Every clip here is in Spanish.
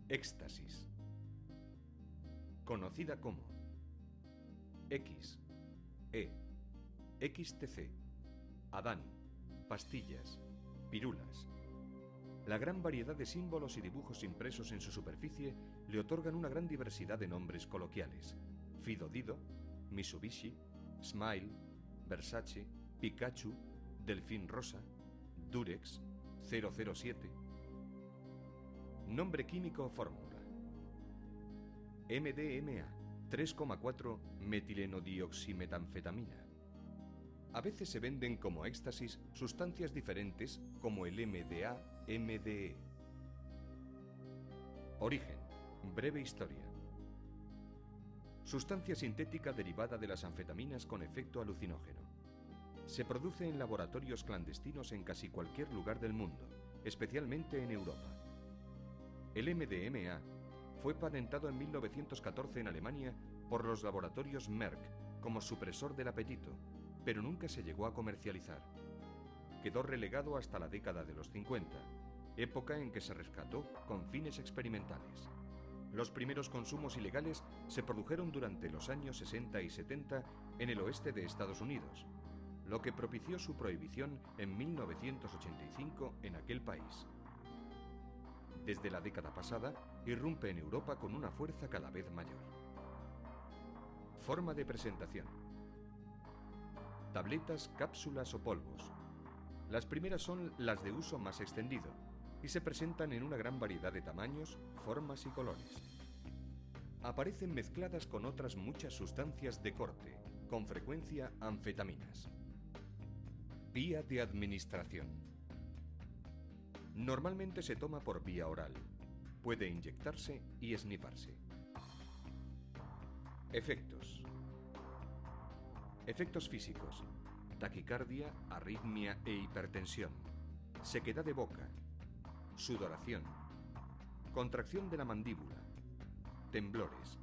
Éxtasis. Conocida como X, E, XTC, Adán, pastillas, pirulas. La gran variedad de símbolos y dibujos impresos en su superficie le otorgan una gran diversidad de nombres coloquiales: Fido Dido, Mitsubishi, Smile, Versace, Pikachu, Delfín Rosa, Durex, 007. Nombre químico o fórmula: MDMA, 3,4 metilenodioximetanfetamina. A veces se venden como éxtasis sustancias diferentes como el MDA-MDE. Origen: breve historia. Sustancia sintética derivada de las anfetaminas con efecto alucinógeno. Se produce en laboratorios clandestinos en casi cualquier lugar del mundo, especialmente en Europa. El MDMA fue patentado en 1914 en Alemania por los laboratorios Merck como supresor del apetito, pero nunca se llegó a comercializar. Quedó relegado hasta la década de los 50, época en que se rescató con fines experimentales. Los primeros consumos ilegales se produjeron durante los años 60 y 70 en el oeste de Estados Unidos, lo que propició su prohibición en 1985 en aquel país. Desde la década pasada, irrumpe en Europa con una fuerza cada vez mayor. Forma de presentación: tabletas, cápsulas o polvos. Las primeras son las de uso más extendido y se presentan en una gran variedad de tamaños, formas y colores. Aparecen mezcladas con otras muchas sustancias de corte, con frecuencia anfetaminas. Vía de administración: normalmente se toma por vía oral. Puede inyectarse y esnifarse. Efectos: efectos físicos: taquicardia, arritmia e hipertensión, sequedad de boca, sudoración, contracción de la mandíbula, temblores,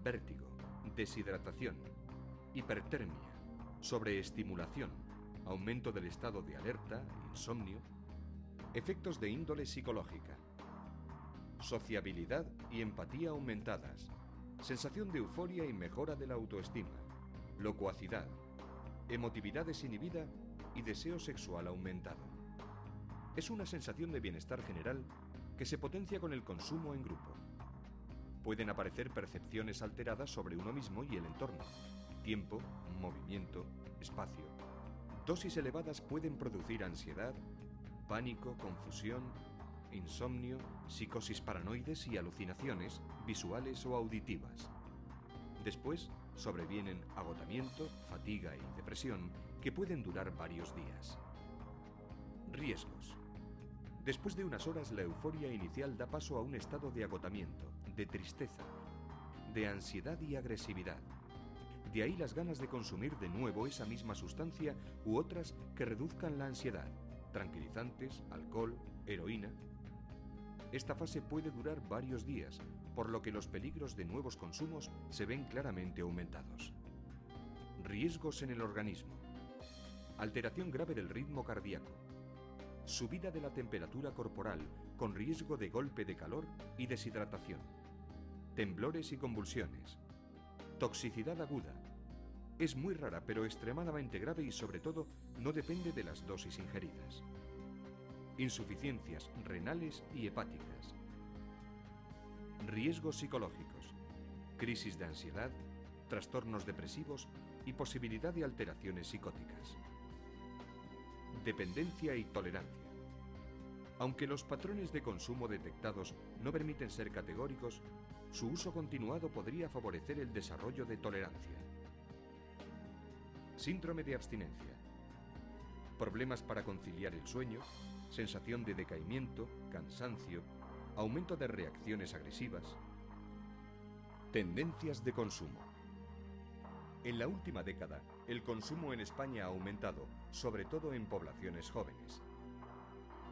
vértigo, deshidratación, hipertermia, sobreestimulación, aumento del estado de alerta, insomnio. Efectos de índole psicológica: sociabilidad y empatía aumentadas, sensación de euforia y mejora de la autoestima, locuacidad, emotividad desinhibida y deseo sexual aumentado. Es una sensación de bienestar general que se potencia con el consumo en grupo. Pueden aparecer percepciones alteradas sobre uno mismo y el entorno: tiempo, movimiento, espacio. Dosis elevadas pueden producir ansiedad, pánico, confusión, insomnio, psicosis paranoides y alucinaciones visuales o auditivas. Después sobrevienen agotamiento, fatiga y depresión que pueden durar varios días. Riesgos: después de unas horas la euforia inicial da paso a un estado de agotamiento, de tristeza, de ansiedad y agresividad. De ahí las ganas de consumir de nuevo esa misma sustancia u otras que reduzcan la ansiedad: tranquilizantes, alcohol, heroína. Esta fase puede durar varios días, por lo que los peligros de nuevos consumos se ven claramente aumentados. Riesgos en el organismo: alteración grave del ritmo cardíaco, subida de la temperatura corporal con riesgo de golpe de calor y deshidratación, temblores y convulsiones, toxicidad aguda. Es muy rara pero extremadamente grave y sobre todo no depende de las dosis ingeridas. Insuficiencias renales y hepáticas. Riesgos psicológicos: crisis de ansiedad, trastornos depresivos y posibilidad de alteraciones psicóticas. Dependencia y tolerancia. Aunque los patrones de consumo detectados no permiten ser categóricos, su uso continuado podría favorecer el desarrollo de tolerancia. Síndrome de abstinencia: problemas para conciliar el sueño, sensación de decaimiento, cansancio, aumento de reacciones agresivas. Tendencias de consumo: en la última década, el consumo en España ha aumentado, sobre todo en poblaciones jóvenes.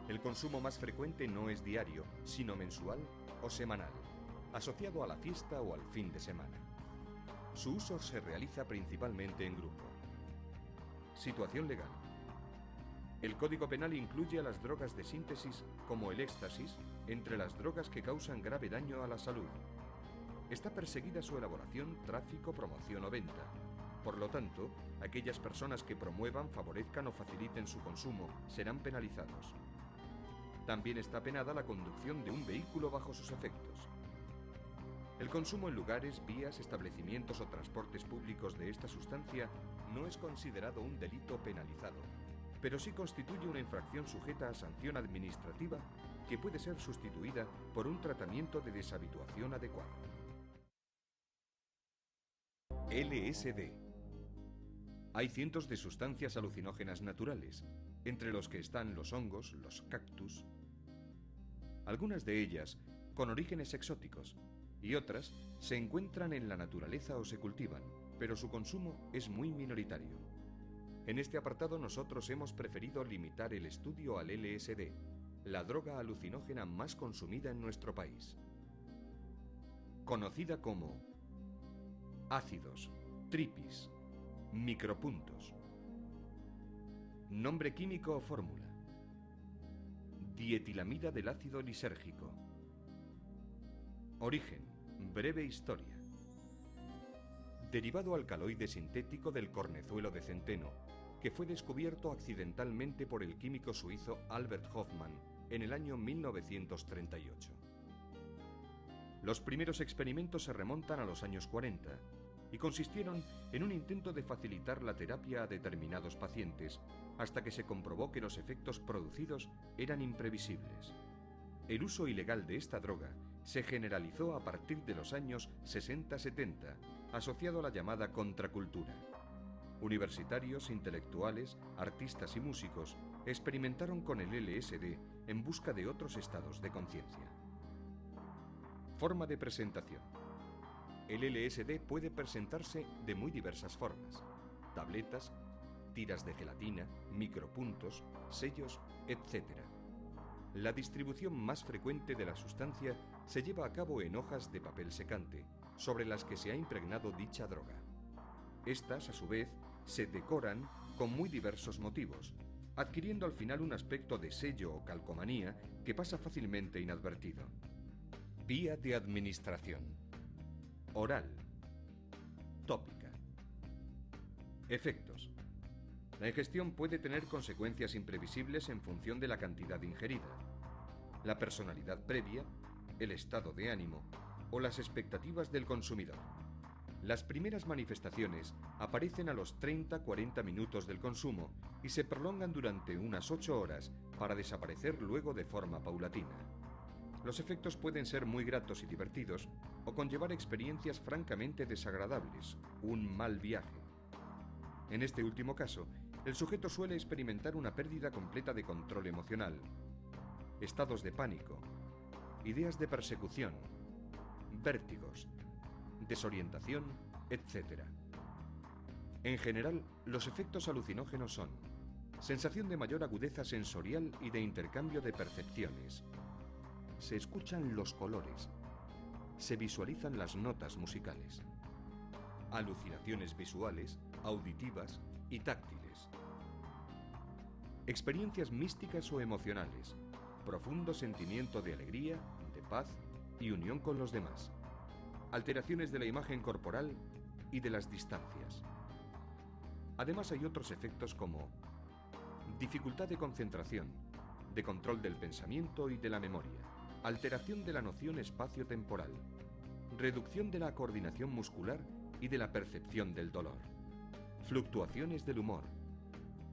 El consumo más frecuente no es diario, sino mensual o semanal, asociado a la fiesta o al fin de semana. Su uso se realiza principalmente en grupo. Situación legal: el Código Penal incluye a las drogas de síntesis como el éxtasis, entre las drogas que causan grave daño a la salud. Está perseguida su elaboración, tráfico, promoción o venta. Por lo tanto, aquellas personas que promuevan, favorezcan o faciliten su consumo serán penalizados. También está penada la conducción de un vehículo bajo sus efectos. El consumo en lugares, vías, establecimientos o transportes públicos de esta sustancia no es considerado un delito penalizado, pero sí constituye una infracción sujeta a sanción administrativa que puede ser sustituida por un tratamiento de deshabituación adecuado. LSD. Hay cientos de sustancias alucinógenas naturales, entre los que están los hongos, los cactus. Algunas de ellas con orígenes exóticos y otras se encuentran en la naturaleza o se cultivan, pero su consumo es muy minoritario. En este apartado nosotros hemos preferido limitar el estudio al LSD, la droga alucinógena más consumida en nuestro país. Conocida como ácidos, tripis, micropuntos. Nombre químico o fórmula: dietilamida del ácido lisérgico. Origen: breve historia. Derivado alcaloide sintético del cornezuelo de centeno, que fue descubierto accidentalmente por el químico suizo Albert Hofmann en el año 1938. Los primeros experimentos se remontan a los años 40 y consistieron en un intento de facilitar la terapia a determinados pacientes, hasta que se comprobó que los efectos producidos eran imprevisibles. El uso ilegal de esta droga se generalizó a partir de los años 60-70, asociado a la llamada contracultura. Universitarios, intelectuales, artistas y músicos experimentaron con el LSD en busca de otros estados de conciencia. Forma de presentación. El LSD puede presentarse de muy diversas formas: tabletas, tiras de gelatina, micropuntos, sellos, etc. La distribución más frecuente de la sustancia se lleva a cabo en hojas de papel secante, sobre las que se ha impregnado dicha droga. Estas, a su vez, se decoran con muy diversos motivos, adquiriendo al final un aspecto de sello o calcomanía que pasa fácilmente inadvertido. Vía de administración: oral, tópica. Efectos. La ingestión puede tener consecuencias imprevisibles en función de la cantidad ingerida, la personalidad previa, el estado de ánimo o las expectativas del consumidor. Las primeras manifestaciones aparecen a los 30-40 minutos del consumo y se prolongan durante unas 8 horas para desaparecer luego de forma paulatina. Los efectos pueden ser muy gratos y divertidos o conllevar experiencias francamente desagradables, un mal viaje. En este último caso, el sujeto suele experimentar una pérdida completa de control emocional, estados de pánico, ideas de persecución, vértigos, desorientación, etc. En general, los efectos alucinógenos son sensación de mayor agudeza sensorial y de intercambio de percepciones. Se escuchan los colores, se visualizan las notas musicales, alucinaciones visuales, auditivas y táctiles. Experiencias místicas o emocionales, profundo sentimiento de alegría, de paz y unión con los demás. Alteraciones de la imagen corporal y de las distancias. Además hay otros efectos como dificultad de concentración, de control del pensamiento y de la memoria, alteración de la noción espacio-temporal, reducción de la coordinación muscular y de la percepción del dolor, fluctuaciones del humor,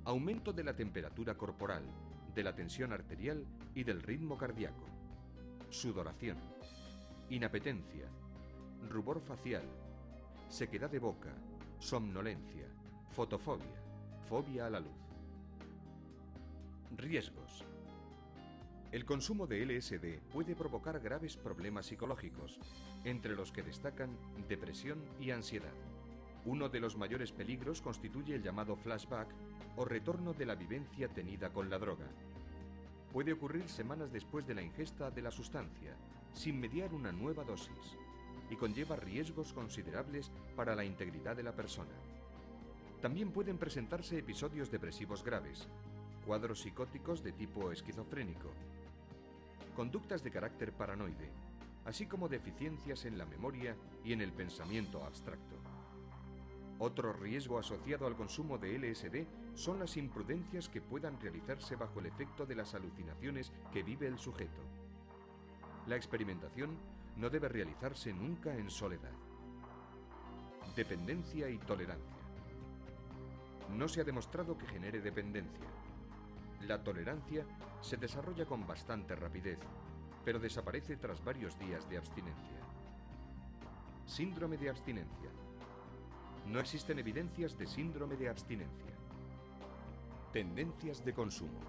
aumento de la temperatura corporal, de la tensión arterial y del ritmo cardíaco, sudoración, inapetencia, rubor facial, sequedad de boca, somnolencia, fotofobia, fobia a la luz. Riesgos. El consumo de LSD puede provocar graves problemas psicológicos, entre los que destacan depresión y ansiedad. Uno de los mayores peligros constituye el llamado flashback o retorno de la vivencia tenida con la droga. Puede ocurrir semanas después de la ingesta de la sustancia, sin mediar una nueva dosis, y conlleva riesgos considerables para la integridad de la persona. También pueden presentarse episodios depresivos graves, cuadros psicóticos de tipo esquizofrénico, conductas de carácter paranoide, así como deficiencias en la memoria y en el pensamiento abstracto. Otro riesgo asociado al consumo de LSD son las imprudencias que puedan realizarse bajo el efecto de las alucinaciones que vive el sujeto. La experimentación no debe realizarse nunca en soledad. Dependencia y tolerancia. No se ha demostrado que genere dependencia. La tolerancia se desarrolla con bastante rapidez, pero desaparece tras varios días de abstinencia. Síndrome de abstinencia. No existen evidencias de síndrome de abstinencia. Tendencias de consumo.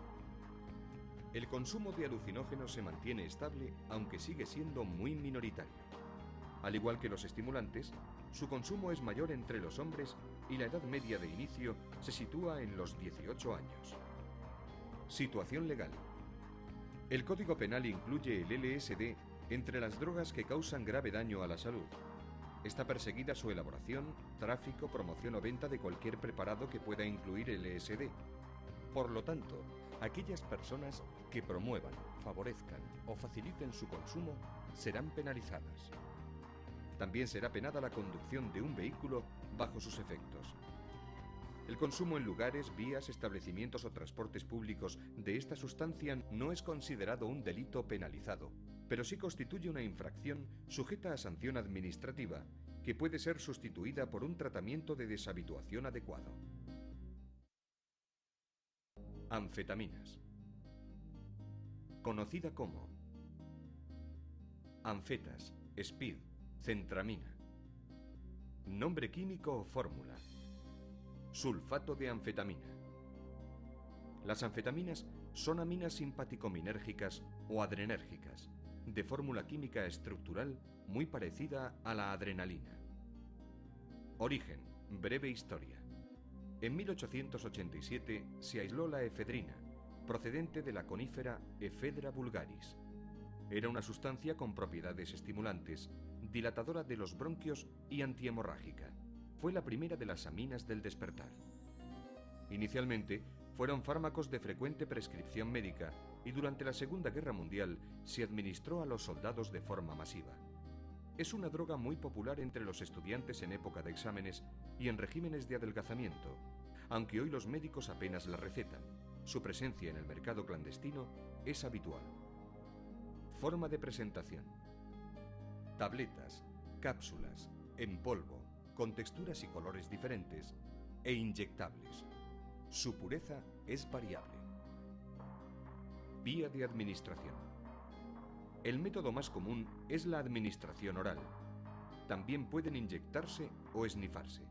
El consumo de alucinógenos se mantiene estable, aunque sigue siendo muy minoritario. Al igual que los estimulantes, su consumo es mayor entre los hombres y la edad media de inicio se sitúa en los 18 años. Situación legal. El Código Penal incluye el LSD entre las drogas que causan grave daño a la salud. Está perseguida su elaboración, tráfico, promoción o venta de cualquier preparado que pueda incluir LSD. Por lo tanto, aquellas personas que promuevan, favorezcan o faciliten su consumo serán penalizadas. También será penada la conducción de un vehículo bajo sus efectos. El consumo en lugares, vías, establecimientos o transportes públicos de esta sustancia no es considerado un delito penalizado, pero sí constituye una infracción sujeta a sanción administrativa que puede ser sustituida por un tratamiento de deshabituación adecuado. Anfetaminas. Conocida como anfetas, speed, centramina. Nombre químico o fórmula. Sulfato de anfetamina. Las anfetaminas son aminas simpaticominérgicas o adrenérgicas, de fórmula química estructural muy parecida a la adrenalina. Origen, breve historia. En 1887 se aisló la efedrina, procedente de la conífera Ephedra vulgaris. Era una sustancia con propiedades estimulantes, dilatadora de los bronquios y antihemorrágica. Fue la primera de las aminas del despertar. Inicialmente, fueron fármacos de frecuente prescripción médica y durante la Segunda Guerra Mundial se administró a los soldados de forma masiva. Es una droga muy popular entre los estudiantes en época de exámenes y en regímenes de adelgazamiento, aunque hoy los médicos apenas la recetan. Su presencia en el mercado clandestino es habitual. Forma de presentación. Tabletas, cápsulas, en polvo, con texturas y colores diferentes, e inyectables. Su pureza es variable. Vía de administración. El método más común es la administración oral. También pueden inyectarse o esnifarse.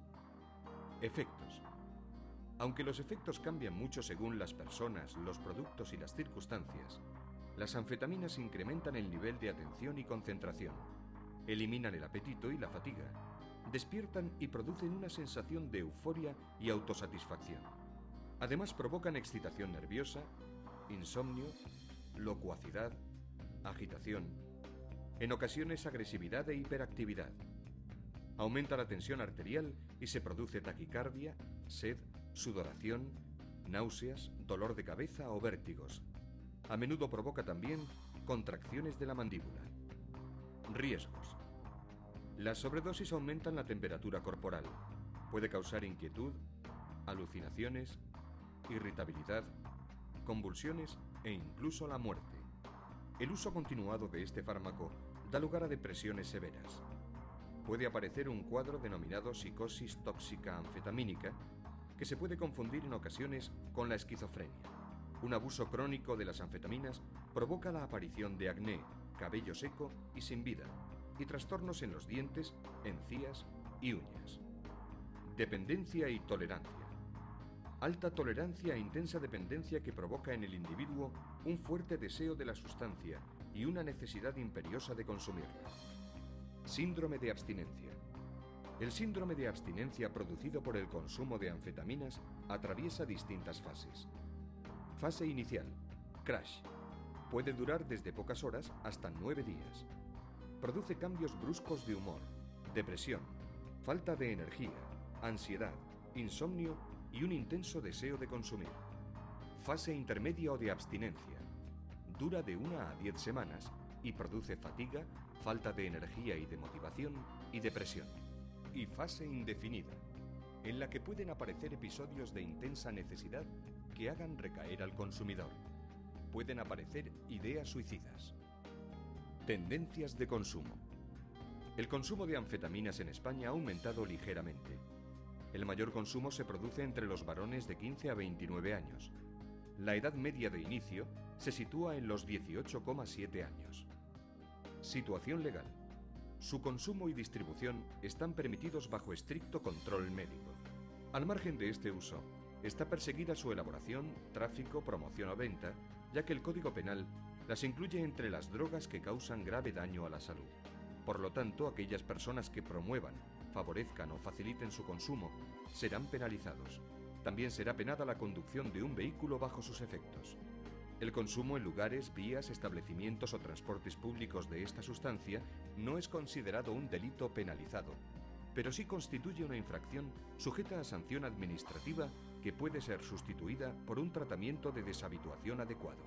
Efectos. Aunque los efectos cambian mucho según las personas, los productos y las circunstancias, las anfetaminas incrementan el nivel de atención y concentración, eliminan el apetito y la fatiga, despiertan y producen una sensación de euforia y autosatisfacción. Además provocan excitación nerviosa, insomnio, locuacidad, agitación, en ocasiones agresividad e hiperactividad. Aumenta la tensión arterial y se produce taquicardia, sed, sudoración, náuseas, dolor de cabeza o vértigos. A menudo provoca también contracciones de la mandíbula. Riesgos. Las sobredosis aumentan la temperatura corporal. Puede causar inquietud, alucinaciones, irritabilidad, convulsiones e incluso la muerte. El uso continuado de este fármaco da lugar a depresiones severas. Puede aparecer un cuadro denominado psicosis tóxica anfetamínica, que se puede confundir en ocasiones con la esquizofrenia. Un abuso crónico de las anfetaminas provoca la aparición de acné, cabello seco y sin vida, y trastornos en los dientes, encías y uñas. Dependencia y tolerancia. Alta tolerancia e intensa dependencia que provoca en el individuo un fuerte deseo de la sustancia y una necesidad imperiosa de consumirla. Síndrome de abstinencia. El síndrome de abstinencia producido por el consumo de anfetaminas atraviesa distintas fases. Fase inicial, crash. Puede durar desde pocas horas hasta 9 días. Produce cambios bruscos de humor, depresión, falta de energía, ansiedad, insomnio y un intenso deseo de consumir. Fase intermedia o de abstinencia. dura de 1 a 10 semanas y produce fatiga, falta de energía y de motivación y depresión. Y fase indefinida, en la que pueden aparecer episodios de intensa necesidad que hagan recaer al consumidor. Pueden aparecer ideas suicidas. Tendencias de consumo. El consumo de anfetaminas en España ha aumentado ligeramente. El mayor consumo se produce entre los varones de 15 a 29 años. La edad media de inicio se sitúa en los 18,7 años. Situación legal. Su consumo y distribución están permitidos bajo estricto control médico. Al margen de este uso, está perseguida su elaboración, tráfico, promoción o venta, ya que el Código Penal las incluye entre las drogas que causan grave daño a la salud. Por lo tanto, aquellas personas que promuevan, favorezcan o faciliten su consumo serán penalizados. También será penada la conducción de un vehículo bajo sus efectos. El consumo en lugares, vías, establecimientos o transportes públicos de esta sustancia no es considerado un delito penalizado, pero sí constituye una infracción sujeta a sanción administrativa que puede ser sustituida por un tratamiento de deshabituación adecuado.